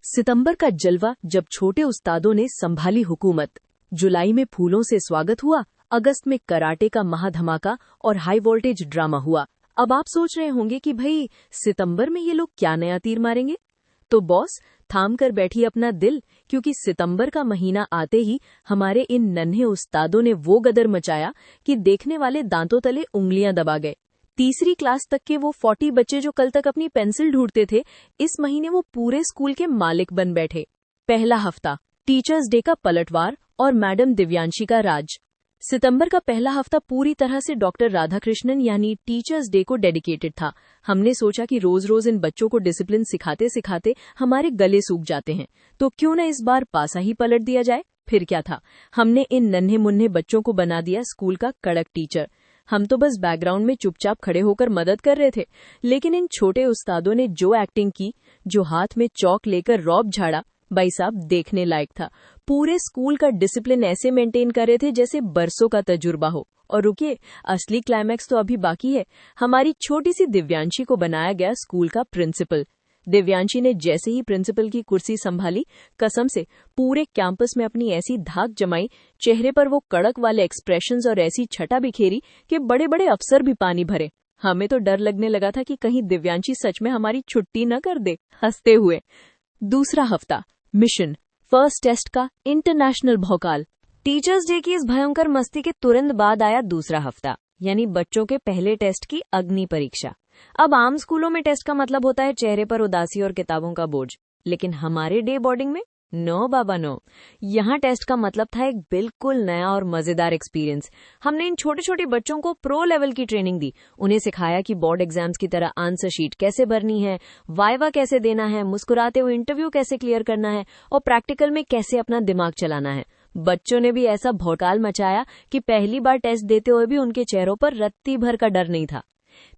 सितंबर का जलवा जब छोटे उस्तादों ने संभाली हुकूमत। जुलाई में फूलों से स्वागत हुआ, अगस्त में कराटे का महाधमाका और हाई वोल्टेज ड्रामा हुआ। अब आप सोच रहे होंगे कि भाई सितंबर में ये लोग क्या नया तीर मारेंगे। तो बॉस, थाम कर बैठिए अपना दिल, क्योंकि सितंबर का महीना आते ही हमारे इन नन्हे उस्तादों ने वो गदर मचाया कि देखने वाले दांतों तले उंगलियां दबा गए। तीसरी क्लास तक के वो 40 बच्चे जो कल तक अपनी पेंसिल ढूंढते थे, इस महीने वो पूरे स्कूल के मालिक बन बैठे। पहला हफ्ता, टीचर्स डे का पलटवार और मैडम दिव्यांशी का राज। सितंबर का पहला हफ्ता पूरी तरह से डॉक्टर राधाकृष्णन यानी टीचर्स डे को डेडिकेटेड था। हमने सोचा कि रोज रोज इन बच्चों को डिसिप्लिन सिखाते सिखाते हमारे गले सूख जाते हैं, तो क्यों न इस बार पासा ही पलट दिया जाए। फिर क्या था, हमने इन नन्हे मुन्ने बच्चों को बना दिया स्कूल का कड़क टीचर। हम तो बस बैकग्राउंड में चुपचाप खड़े होकर मदद कर रहे थे, लेकिन इन छोटे उस्तादों ने जो एक्टिंग की, जो हाथ में चौक लेकर रौब झाड़ा, भाई साहब देखने लायक था। पूरे स्कूल का डिसिप्लिन ऐसे मेंटेन कर रहे थे जैसे बरसों का तजुर्बा हो। और रुकिए, असली क्लाइमैक्स तो अभी बाकी है। हमारी छोटी सी दिव्यांशी को बनाया गया स्कूल का प्रिंसिपल। दिव्यांशी ने जैसे ही प्रिंसिपल की कुर्सी संभाली, कसम से पूरे कैंपस में अपनी ऐसी धाक जमाई, चेहरे पर वो कड़क वाले एक्सप्रेशंस और ऐसी छटा बिखेरी कि बड़े बड़े अफसर भी पानी भरे। हमें तो डर लगने लगा था कि कहीं दिव्यांशी सच में हमारी छुट्टी न कर दे, हंसते हुए। दूसरा हफ्ता, मिशन फर्स्ट टेस्ट का इंटरनेशनल भौकाल। टीचर्स डे की इस भयंकर मस्ती के तुरंत बाद आया दूसरा हफ्ता, यानी बच्चों के पहले टेस्ट की अग्नि परीक्षा। अब आम स्कूलों में टेस्ट का मतलब होता है चेहरे पर उदासी और किताबों का बोझ, लेकिन हमारे डे बोर्डिंग में नो बाबा नो। यहाँ टेस्ट का मतलब था एक बिल्कुल नया और मजेदार एक्सपीरियंस। हमने इन छोटे छोटे बच्चों को प्रो लेवल की ट्रेनिंग दी। उन्हें सिखाया कि बोर्ड एग्जाम्स की तरह आंसर शीट कैसे भरनी है, वाइवा कैसे देना है, मुस्कुराते हुए इंटरव्यू कैसे क्लियर करना है और प्रैक्टिकल में कैसे अपना दिमाग चलाना है। बच्चों ने भी ऐसा भौकाल मचाया कि पहली बार टेस्ट देते हुए भी उनके चेहरों पर रत्ती भर का डर नहीं था।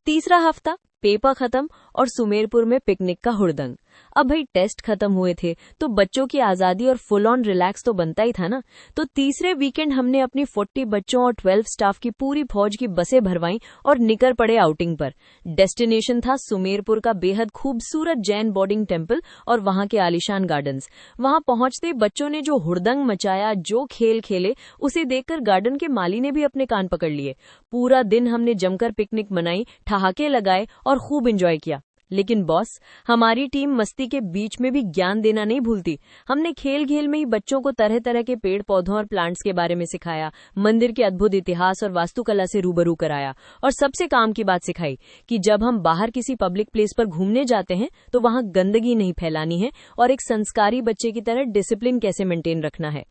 तीसरा हफ्ता, पेपर खत्म और सुमेरपुर में पिकनिक का हुड़दंग। अब भाई टेस्ट खत्म हुए थे तो बच्चों की आजादी और फुल ऑन रिलैक्स तो बनता ही था ना। तो तीसरे वीकेंड हमने अपनी 40 बच्चों और 12 स्टाफ की पूरी फौज की बसें भरवाईं और निकल पड़े आउटिंग पर। डेस्टिनेशन था सुमेरपुर का बेहद खूबसूरत जैन बोर्डिंग टेम्पल और वहां के आलीशान गार्डन्स। वहां पहुंचते बच्चों ने जो हुड़दंग मचाया, जो खेल खेले, उसे देखकर गार्डन के माली ने भी अपने कान पकड़ लिए। पूरा दिन हमने जमकर पिकनिक मनाई, ठहाके लगाए और खूब एंजॉय किया। लेकिन बॉस, हमारी टीम मस्ती के बीच में भी ज्ञान देना नहीं भूलती। हमने खेल खेल में ही बच्चों को तरह तरह के पेड़ पौधों और प्लांट्स के बारे में सिखाया, मंदिर के अद्भुत इतिहास और वास्तुकला से रूबरू कराया, और सबसे काम की बात सिखाई कि जब हम बाहर किसी पब्लिक प्लेस पर घूमने जाते हैं तो वहां गंदगी नहीं फैलानी है और एक संस्कारी बच्चे की तरह डिसिप्लिन कैसे मेंटेन रखना है।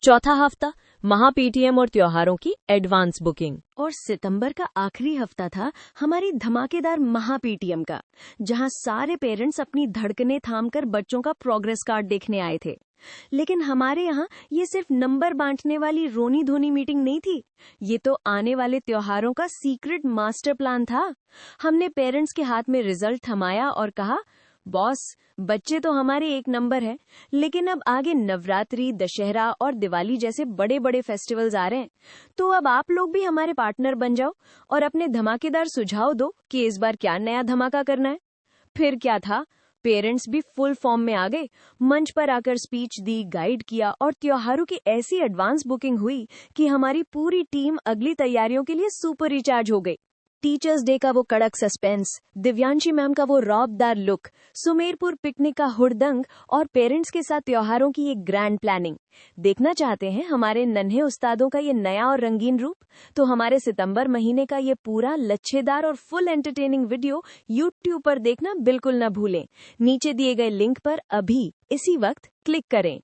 चौथा हफ्ता, महा पीटीएम और त्योहारों की एडवांस बुकिंग। और सितंबर का आखिरी हफ्ता था हमारी धमाकेदार महा पीटीएम का, जहां सारे पेरेंट्स अपनी धड़कनें थामकर बच्चों का प्रोग्रेस कार्ड देखने आए थे। लेकिन हमारे यहाँ ये सिर्फ नंबर बांटने वाली रोनी धोनी मीटिंग नहीं थी, ये तो आने वाले त्योहारों का सीक्रेट मास्टर प्लान था। हमने पेरेंट्स के हाथ में रिजल्ट थमाया और कहा, बॉस, बच्चे तो हमारे एक नंबर है, लेकिन अब आगे नवरात्रि, दशहरा और दिवाली जैसे बड़े बड़े फेस्टिवल्स आ रहे हैं, तो अब आप लोग भी हमारे पार्टनर बन जाओ और अपने धमाकेदार सुझाव दो कि इस बार क्या नया धमाका करना है। फिर क्या था, पेरेंट्स भी फुल फॉर्म में आ गए, मंच पर आकर स्पीच दी, गाइड किया और त्योहारों की ऐसी एडवांस बुकिंग हुई कि हमारी पूरी टीम अगली तैयारियों के लिए सुपर रिचार्ज हो गई। टीचर्स डे का वो कड़क सस्पेंस, दिव्यांशी मैम का वो रौबदार लुक, सुमेरपुर पिकनिक का हुड़दंग और पेरेंट्स के साथ त्योहारों की एक ग्रैंड प्लानिंग। देखना चाहते हैं हमारे नन्हे उस्तादों का ये नया और रंगीन रूप? तो हमारे सितंबर महीने का ये पूरा लच्छेदार और फुल एंटरटेनिंग वीडियो YouTube पर देखना बिल्कुल न भूलें। नीचे दिए गए लिंक पर अभी इसी वक्त क्लिक करें।